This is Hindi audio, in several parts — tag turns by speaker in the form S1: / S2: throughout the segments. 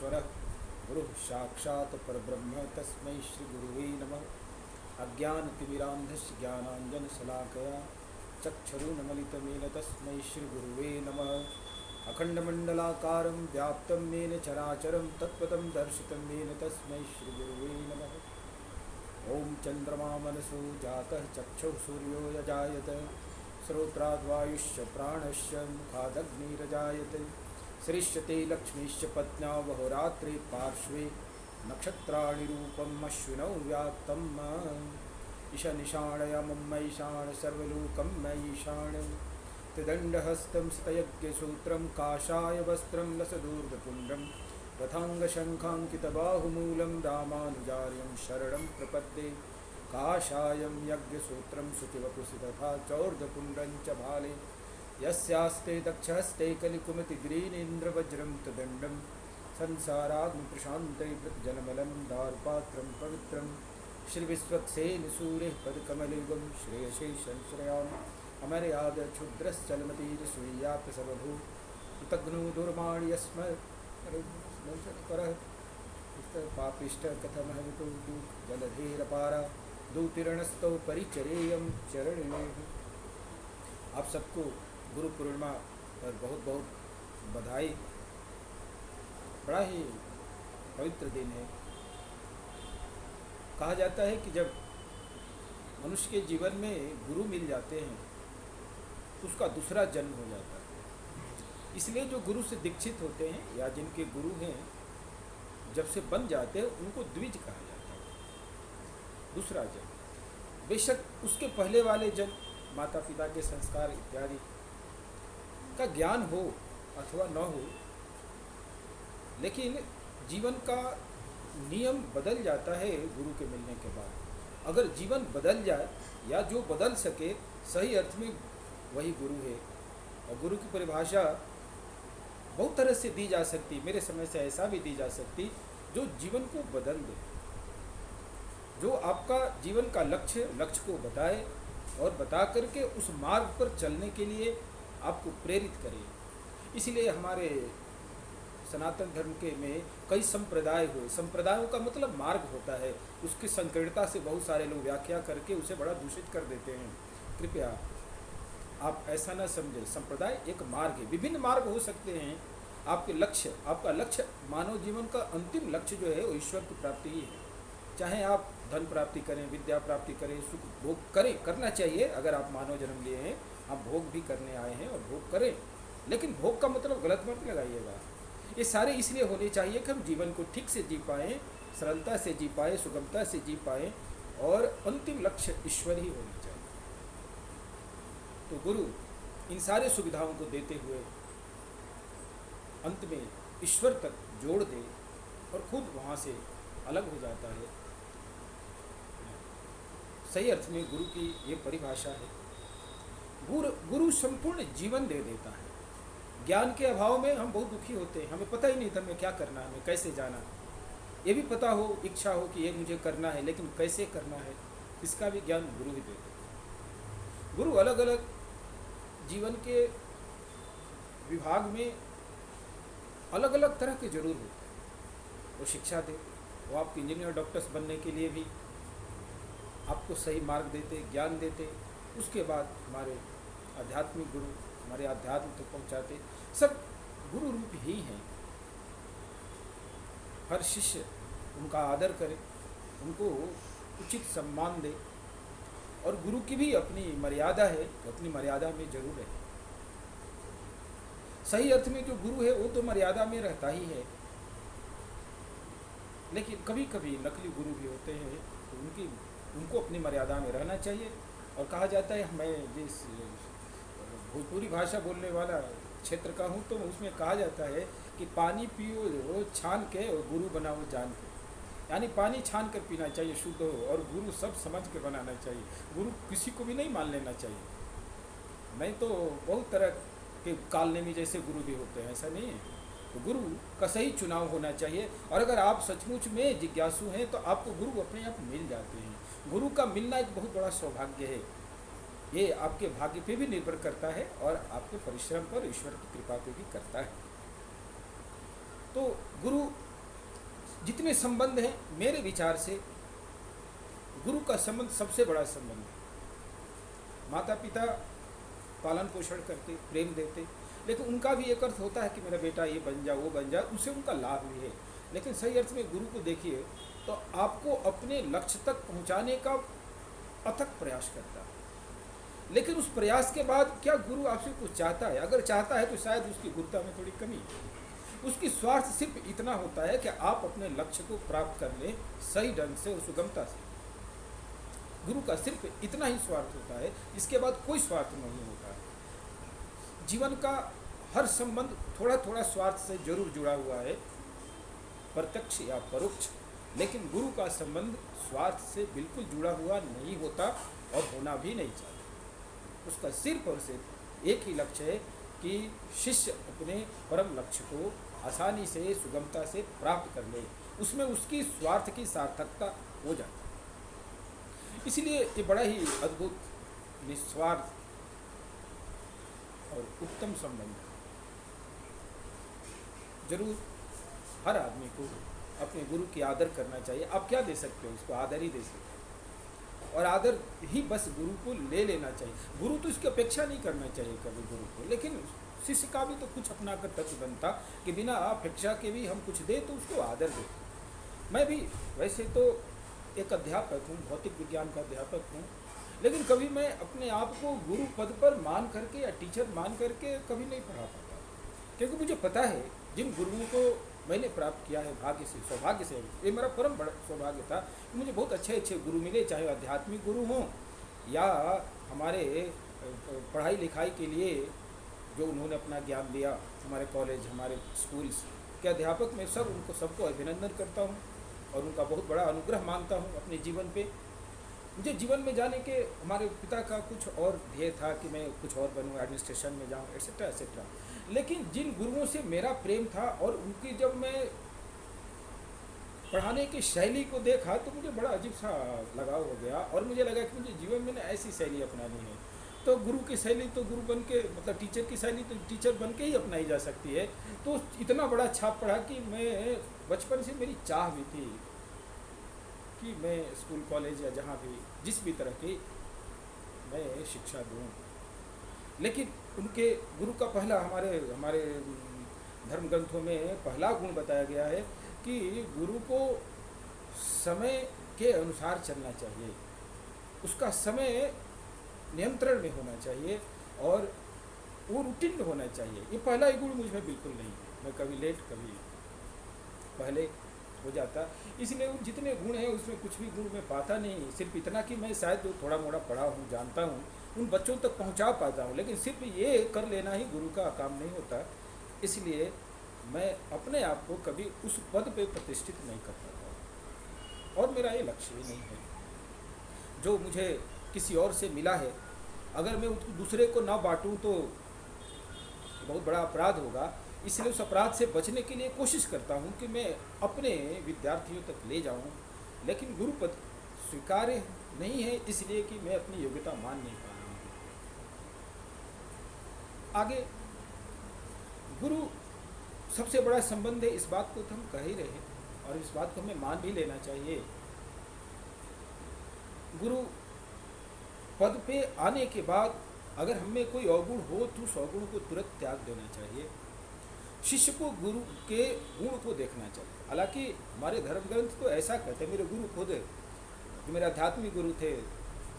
S1: परमेश्वरः गुरुः साक्षात् परब्रह्म तस्मै श्रीगुरुवे नमः। अज्ञानतिमिरान्धस्य ज्ञानाञ्जनशलाकया चक्षुरुन्मीलितं तस्मै श्रीगुरुवे नमः। अखण्डमण्डलाकारं व्याप्तं येन चराचरं तत्पदं दर्शितं येन तस्मै श्रीगुरुवे नमः। ॐ चन्द्रमा मनसो जातः चक्षुः सूर्यो यजायत श्रोत्राद्वायुश्च प्राणश्च मुखादग्निरजायते श्रीष्यते लक्ष्मीश्च पत्न्या वहोरात्रे पार्श्वे नक्षत्राणि रूपम् अश्विनौ व्याप्तं ईशानिशाणयममैशाण सर्वलोकं मयीशाण त्रिदण्डहस्तं स्तयज्ञसूत्रं काषाय वस्त्रं लसदूर्ध्वपुण्ड्रं रथाङ्गशङ्खाङ्कितबाहुमूलं रामानुजार्यं शरणं प्रपद्ये। काषायं यज्ञसूत्रं शुचिवपुषि तथा चौर्ध्वपुण्ड्रं च भाले यस्यास्ते दक्षहस्ते कलिकुमतिग्रीनेन्द्रवज्रं तदण्डं संसाराग्निप्रशान्ते जलमलं दारुपात्रं पवित्रं श्रीविश्वक्सेनसूरेः पदकमलयुगं श्रेयसे संश्रयामि अमर्यादक्षुद्रश्चलमतीर्षुयाप्यसबभू कृतघ्नो दुर्माणि यस्मत्करः पापिष्ट कथमहवितो जलधेरपारा दूतीर्णस्तौ परिचरेयं चरणे। आप सबको गुरु पूर्णिमा पर बहुत बहुत बधाई। बड़ा ही पवित्र दिन है। कहा जाता है कि जब मनुष्य के जीवन में गुरु मिल जाते हैं तो उसका दूसरा जन्म हो जाता है। इसलिए जो गुरु से दीक्षित होते हैं या जिनके गुरु हैं जब से बन जाते हैं उनको द्विज कहा जाता है, दूसरा जन्म। बेशक उसके पहले वाले जन्म माता पिता के संस्कार इत्यादि का ज्ञान हो अथवा न हो, लेकिन जीवन का नियम बदल जाता है गुरु के मिलने के बाद। अगर जीवन बदल जाए या जो बदल सके सही अर्थ में वही गुरु है। और गुरु की परिभाषा बहुत तरह से दी जा सकती, मेरे समय से ऐसा भी दी जा सकती, जो जीवन को बदल दे, जो आपका जीवन का लक्ष्य को बताए और बता करके उस मार्ग पर चलने के लिए आपको प्रेरित करे। इसलिए हमारे सनातन धर्म के में कई संप्रदाय हुए। संप्रदायों का मतलब मार्ग होता है, उसकी संकीर्णता से बहुत सारे लोग व्याख्या करके उसे बड़ा दूषित कर देते हैं। कृपया आप ऐसा न समझें। संप्रदाय एक मार्ग है, विभिन्न मार्ग हो सकते हैं। आपके लक्ष्य, आपका लक्ष्य मानव जीवन का अंतिम लक्ष्य जो है वो ईश्वर की प्राप्ति ही है। चाहे आप धन प्राप्ति करें, विद्या प्राप्ति करें, सुख भोग करें, करना चाहिए। अगर आप मानव जन्म लिए हैं, आप भोग भी करने आए हैं और भोग करें, लेकिन भोग का मतलब गलत मत लगाइएगा। ये सारे इसलिए होने चाहिए कि हम जीवन को ठीक से जी पाएँ, सरलता से जी पाएँ, सुगमता से जी पाएँ, और अंतिम लक्ष्य ईश्वर ही होना चाहिए। तो गुरु इन सारे सुविधाओं को देते हुए अंत में ईश्वर तक जोड़ दे और खुद वहाँ से अलग हो जाता है। सही अर्थ में गुरु की ये परिभाषा है। गुरु संपूर्ण जीवन दे देता है। ज्ञान के अभाव में हम बहुत दुखी होते हैं, हमें पता ही नहीं था हमें क्या करना है, हमें कैसे जाना। ये भी पता हो, इच्छा हो कि ये मुझे करना है, लेकिन कैसे करना है इसका भी ज्ञान गुरु ही देते हैं। गुरु अलग अलग जीवन के विभाग में अलग अलग तरह के जरूर होते हैं। वो शिक्षा दे, वो आपके इंजीनियर डॉक्टर्स बनने के लिए भी आपको सही मार्ग देते, ज्ञान देते। उसके बाद हमारे आध्यात्मिक गुरु हमारे आध्यात्म तक पहुँचाते। सब गुरु रूप ही हैं। हर शिष्य उनका आदर करे, उनको उचित सम्मान दे, और गुरु की भी अपनी मर्यादा है, अपनी मर्यादा में जरूर रहे। सही अर्थ में जो गुरु है वो तो मर्यादा में रहता ही है, लेकिन कभी कभी नकली गुरु भी होते हैं, तो उनको अपनी मर्यादा में रहना चाहिए। और कहा जाता है, मैं जिस भोजपुरी भाषा बोलने वाला क्षेत्र का हूँ, तो उसमें कहा जाता है कि पानी पियो वो छान के और गुरु बनाओ जान के। यानी पानी छान कर पीना चाहिए शुद्ध हो, और गुरु सब समझ के बनाना चाहिए। गुरु किसी को भी नहीं मान लेना चाहिए। नहीं तो बहुत तरह के कालनेमी जैसे गुरु भी होते हैं, ऐसा नहीं है। तो गुरु का सही चुनाव होना चाहिए। और अगर आप सचमुच में जिज्ञासु हैं तो आपको गुरु अपने आप मिल जाते हैं। गुरु का मिलना एक बहुत बड़ा सौभाग्य है। ये आपके भाग्य पे भी निर्भर करता है और आपके परिश्रम पर, ईश्वर की कृपा पे भी करता है। तो गुरु जितने संबंध हैं मेरे विचार से गुरु का संबंध सबसे बड़ा संबंध है। माता पिता पालन पोषण करते, प्रेम देते, लेकिन उनका भी एक अर्थ होता है कि मेरा बेटा ये बन जा, वो बन जा, उससे उनका लाभ भी है। लेकिन सही अर्थ में गुरु को देखिए तो आपको अपने लक्ष्य तक पहुंचाने का अथक प्रयास करता है। लेकिन उस प्रयास के बाद क्या गुरु आपसे कुछ चाहता है? अगर चाहता है तो शायद उसकी गुरुता में थोड़ी कमी है। उसकी स्वार्थ सिर्फ इतना होता है कि आप अपने लक्ष्य को प्राप्त कर लें सही ढंग से और सुगमता से। गुरु का सिर्फ इतना ही स्वार्थ होता है, इसके बाद कोई स्वार्थ नहीं होता है। जीवन का हर संबंध थोड़ा थोड़ा स्वार्थ से जरूर जुड़ा हुआ है, प्रत्यक्ष या परोक्ष, लेकिन गुरु का संबंध स्वार्थ से बिल्कुल जुड़ा हुआ नहीं होता और होना भी नहीं चाहिए। उसका सिर्फ और सिर्फ एक ही लक्ष्य है कि शिष्य अपने परम लक्ष्य को आसानी से, सुगमता से प्राप्त कर ले, उसमें उसकी स्वार्थ की सार्थकता हो जाती है। इसलिए ये बड़ा ही अद्भुत, निस्वार्थ और उत्तम संबंध है। जरूर हर आदमी को अपने गुरु की आदर करना चाहिए। आप क्या दे सकते हो? उसको आदर ही दे सकते हो, और आदर ही बस गुरु को ले लेना चाहिए। गुरु तो इसकी अपेक्षा नहीं करना चाहिए कभी गुरु को, लेकिन शिष्य का भी तो कुछ अपना कर्तव्य बनता कि बिना अपेक्षा के भी हम कुछ दे तो उसको आदर दे। मैं भी वैसे तो एक अध्यापक हूँ, भौतिक विज्ञान का अध्यापक हूँ, लेकिन कभी मैं अपने आप को गुरु पद पर मान करके या टीचर मान करके कभी नहीं पढ़ा पाता, क्योंकि मुझे पता है जिन गुरुओं को मैंने प्राप्त किया है भाग्य से, सौभाग्य से, ये मेरा परम बड़ा सौभाग्य था कि मुझे बहुत अच्छे अच्छे गुरु मिले, चाहे आध्यात्मिक गुरु हों या हमारे पढ़ाई लिखाई के लिए जो उन्होंने अपना ज्ञान दिया, हमारे कॉलेज, हमारे स्कूल्स के अध्यापक। मैं उनको सबको अभिनंदन करता हूँ और उनका बहुत बड़ा अनुग्रह मानता हूँ अपने जीवन पे। मुझे जीवन में जाने के हमारे पिता का कुछ और ध्येय था कि मैं कुछ और बनूँ, एडमिनिस्ट्रेशन में जाऊँ, एट्सेट्रा एट्सेट्रा। लेकिन जिन गुरुओं से मेरा प्रेम था और उनकी जब मैं पढ़ाने की शैली को देखा तो मुझे बड़ा अजीब सा लगाव हो गया, और मुझे लगा कि मुझे जीवन में ऐसी शैली अपनानी है। तो गुरु की शैली तो गुरु बन के, मतलब टीचर की शैली तो टीचर बन के ही अपनाई जा सकती है। तो इतना बड़ा छाप पड़ा कि मैं बचपन से मेरी चाह भी थी कि मैं स्कूल, कॉलेज या जहाँ भी जिस भी तरह की मैं शिक्षा दूँ। लेकिन उनके गुरु का पहला, हमारे धर्म ग्रंथों में पहला गुण बताया गया है कि गुरु को समय के अनुसार चलना चाहिए, उसका समय नियंत्रण में होना चाहिए और वो रूटीन होना चाहिए। ये पहला ही गुण मुझ में बिल्कुल नहीं है। मैं कभी लेट, कभी पहले हो जाता। इसलिए उन जितने गुण हैं उसमें कुछ भी गुण मैं पाता नहीं। सिर्फ इतना कि मैं शायद जो थोड़ा मोड़ा पढ़ा हूँ, जानता हूँ, उन बच्चों तक पहुँचा पाता हूँ, लेकिन सिर्फ ये कर लेना ही गुरु का काम नहीं होता। इसलिए मैं अपने आप को कभी उस पद पे प्रतिष्ठित नहीं कर पाता, और मेरा ये लक्ष्य भी नहीं है। जो मुझे किसी और से मिला है, अगर मैं उसको दूसरे को ना बांटूँ तो बहुत बड़ा अपराध होगा। इसलिए उस अपराध से बचने के लिए कोशिश करता हूँ कि मैं अपने विद्यार्थियों तक ले जाऊँ, लेकिन गुरु पद स्वीकार्य नहीं है इसलिए कि मैं अपनी योग्यता मान नहीं पा रहा हूँ। आगे गुरु सबसे बड़ा संबंध है, इस बात को तो हम कह ही रहे हैं और इस बात को हमें मान भी लेना चाहिए। गुरु पद पे आने के बाद अगर हमें कोई अवगुण हो तो उस अवगुण को तुरंत त्याग देना चाहिए। शिष्य को गुरु के गुण को देखना चाहिए। हालांकि हमारे धर्म ग्रंथ तो ऐसा कहते हैं, मेरे गुरु खुद, जो मेरे आध्यात्मिक गुरु थे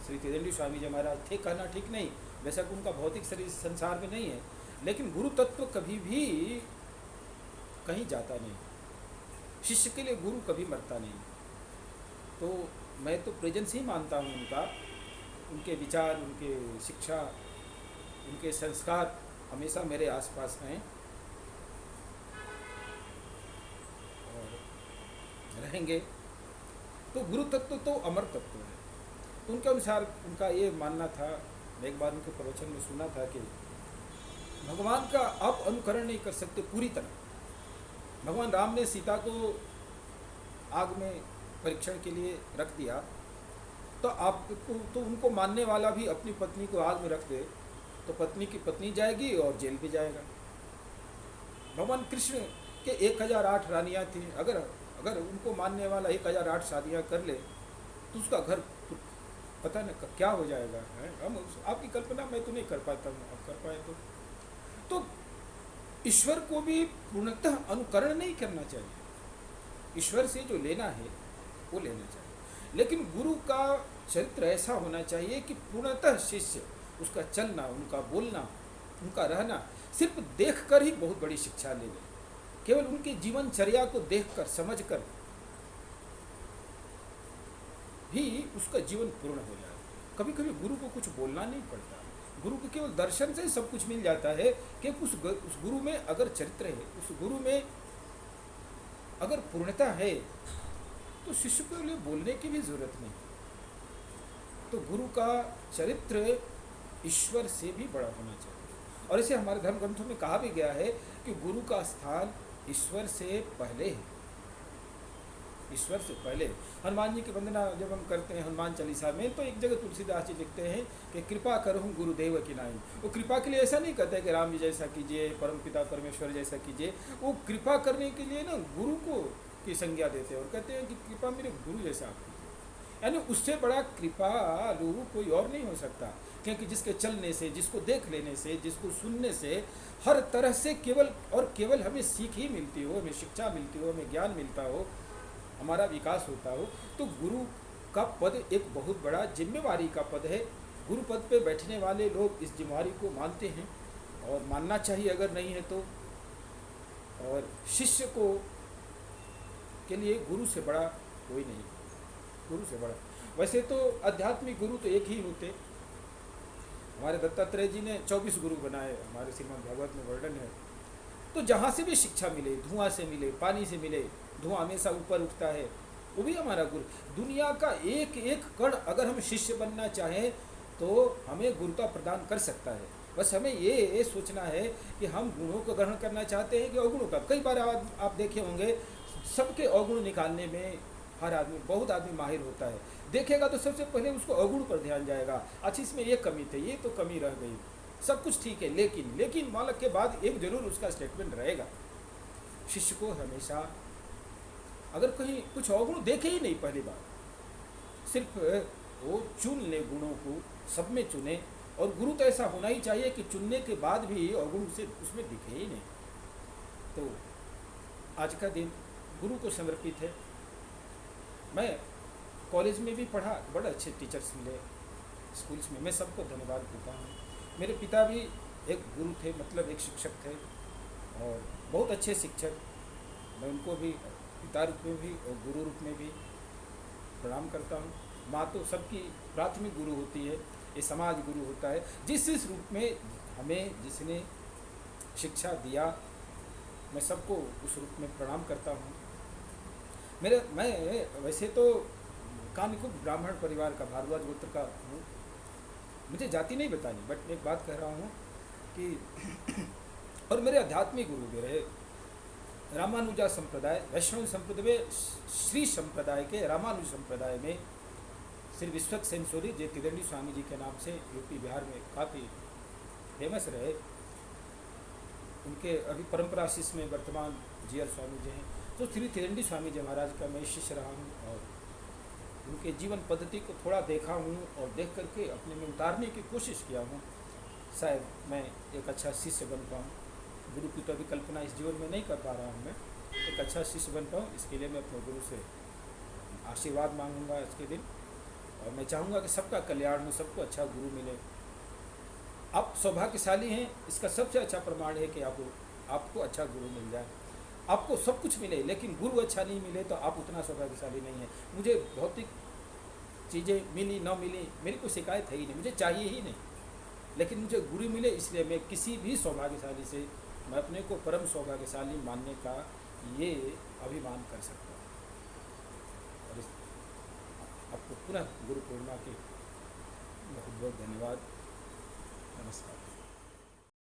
S1: श्री त्रिदंडी स्वामी जी महाराज थे, कहना ठीक नहीं, बेशक उनका भौतिक शरीर संसार में नहीं है, लेकिन गुरु तत्व कभी भी कहीं जाता नहीं। शिष्य के लिए गुरु कभी मरता नहीं। तो मैं तो प्रेजेंस ही मानता हूँ उनका, उनके विचार, उनके शिक्षा, उनके संस्कार हमेशा मेरे आसपास हैं और रहेंगे। तो गुरु तत्व तो अमर तत्व है। तो उनके अनुसार उनका ये मानना था, मैं एक बार उनके प्रवचन में सुना था कि भगवान का आप अनुकरण नहीं कर सकते पूरी तरह। भगवान राम ने सीता को आग में परीक्षण के लिए रख दिया, तो आपको, तो उनको मानने वाला भी अपनी पत्नी को आग में रख दे तो पत्नी की पत्नी जाएगी और जेल भी जाएगा। भगवान कृष्ण के 1008 रानियाँ थीं, अगर अगर उनको मानने वाला 1008 शादियाँ कर ले तो उसका घर पता न क्या हो जाएगा है। हम आपकी कल्पना मैं तो नहीं कर पाता हूँ, आप कर पाए तो ईश्वर को भी पूर्णतः अनुकरण नहीं करना चाहिए। ईश्वर से जो लेना है वो लेना चाहिए, लेकिन गुरु का चरित्र ऐसा होना चाहिए कि पूर्णतः शिष्य उसका चलना, उनका बोलना, उनका रहना सिर्फ देखकर ही बहुत बड़ी शिक्षा ले ले। केवल उनकी जीवनचर्या को देखकर समझकर भी उसका जीवन पूर्ण हो जाए। कभी कभी गुरु को कुछ बोलना नहीं पड़ता, गुरु के केवल दर्शन से ही सब कुछ मिल जाता है कि उस गुरु में अगर चरित्र है, उस गुरु में अगर पूर्णता है तो शिष्य के लिए बोलने की भी जरूरत नहीं। तो गुरु का चरित्र ईश्वर से भी बड़ा होना चाहिए। और इसे हमारे धर्म ग्रंथों में कहा भी गया है कि गुरु का स्थान ईश्वर से पहले है, ईश्वर से पहले। हनुमान जी की वंदना जब हम करते हैं हनुमान चालीसा में, तो एक जगह तुलसीदास जी लिखते हैं कि कृपा करहूँ गुरुदेव की नाई। वो कृपा के लिए ऐसा नहीं कहते हैं कि राम जी जैसा कीजिए, परम पिता परमेश्वर जैसा कीजिए। वो कृपा करने के लिए ना गुरु को की संज्ञा देते हैं और कहते हैं कि कृपा मेरे गुरु जैसा आप कीजिए। यानी उससे बड़ा कृपालु कोई और नहीं हो सकता, क्योंकि जिसके चलने से, जिसको देख लेने से, जिसको सुनने से हर तरह से केवल हमें सीख ही मिलती हो, हमें शिक्षा मिलती हो, हमें ज्ञान मिलता हो, हमारा विकास होता हो। तो गुरु का पद एक बहुत बड़ा जिम्मेवारी का पद है। गुरु पद पे बैठने वाले लोग इस जिम्मेवारी को मानते हैं और मानना चाहिए अगर नहीं है तो। और शिष्य को के लिए गुरु से बड़ा कोई नहीं, गुरु से बड़ा। वैसे तो आध्यात्मिक गुरु तो एक ही होते। हमारे दत्तात्रेय जी ने 24 गुरु बनाए, हमारे श्रीमद् भागवत में वर्णन है। तो जहाँ से भी शिक्षा मिले, धुआं से मिले, पानी से मिले, धुआं हमेशा ऊपर उठता है, वो भी हमारा गुरु। दुनिया का एक एक कण अगर हम शिष्य बनना चाहें तो हमें गुरुता प्रदान कर सकता है। बस हमें ये सोचना है कि हम गुणों को ग्रहण करना चाहते हैं कि अवगुणों का। कई बार आप देखे होंगे सबके अवगुण निकालने में हर आदमी, बहुत आदमी माहिर होता है। देखेगा तो सबसे पहले उसको अवगुण पर ध्यान जाएगा। अच्छा इसमें ये कमी थी, ये तो कमी रह गई, सब कुछ ठीक है, लेकिन मालक के बाद एक जरूर उसका स्टेटमेंट रहेगा। शिष्य को हमेशा अगर कहीं कुछ अवगुण देखे ही नहीं पहली बार, सिर्फ वो चुन ले गुणों को, सब में चुने। और गुरु तो ऐसा होना ही चाहिए कि चुनने के बाद भी अवगुण से उसमें दिखे ही नहीं। तो आज का दिन गुरु को समर्पित है। मैं कॉलेज में भी पढ़ा, बड़े अच्छे टीचर्स मिले, स्कूल्स में, मैं सबको धन्यवाद देता हूँ। मेरे पिता भी एक गुरु थे, मतलब एक शिक्षक थे और बहुत अच्छे शिक्षक। मैं उनको भी पिता रूप में भी और गुरु रूप में भी प्रणाम करता हूँ। माँ तो सबकी प्राथमिक गुरु होती है, ये समाज गुरु होता है। जिस रूप में हमें जिसने शिक्षा दिया, मैं सबको उस रूप में प्रणाम करता हूँ। मैं वैसे तो कानिकुब्ज ब्राह्मण परिवार का, भारद्वाज गोत्र का हूँ। मुझे जाति नहीं बतानी, बट मैं एक बात कह रहा हूँ कि और मेरे आध्यात्मिक गुरु भी रहे रामानुजा संप्रदाय, वैष्णव संप्रदाय में, श्री संप्रदाय के रामानुज संप्रदाय में श्री विश्वक सेन सूरी जी त्रिदंडी स्वामी जी के नाम से यूपी बिहार में काफ़ी फेमस रहे। उनके अभी परंपरा शिष्य में वर्तमान जीएल स्वामी जी हैं। तो श्री त्रिदंडी स्वामी जी महाराज का मैं शिष्य रहा हूँ और उनके जीवन पद्धति को थोड़ा देखा हूँ और देख करके अपने में उतारने की कोशिश किया हूँ। शायद मैं एक अच्छा शिष्य बन पाऊँ। गुरु की तो अभी कल्पना इस जीवन में नहीं कर पा रहा हूँ। मैं एक अच्छा शिष्य बन पाऊँ, इसके लिए मैं अपने गुरु से आशीर्वाद मांगूंगा इसके दिन। और मैं चाहूँगा कि सबका कल्याण हो, सबको अच्छा गुरु मिले। आप सौभाग्यशाली हैं, इसका सबसे अच्छा प्रमाण है कि आपको अच्छा गुरु मिल जाए। आपको सब कुछ मिले लेकिन गुरु अच्छा नहीं मिले तो आप उतना सौभाग्यशाली नहीं है। मुझे भौतिक चीज़ें मिली न मिली मेरी कोई शिकायत है ही नहीं, मुझे चाहिए ही नहीं, लेकिन मुझे गुरु मिले, इसलिए मैं किसी भी सौभाग्यशाली से मैं अपने को परम सौभाग्यशाली मानने का ये अभिमान कर सकता हूँ। और आपको पुनः गुरु पूर्णिमा के बहुत बहुत धन्यवाद। नमस्कार।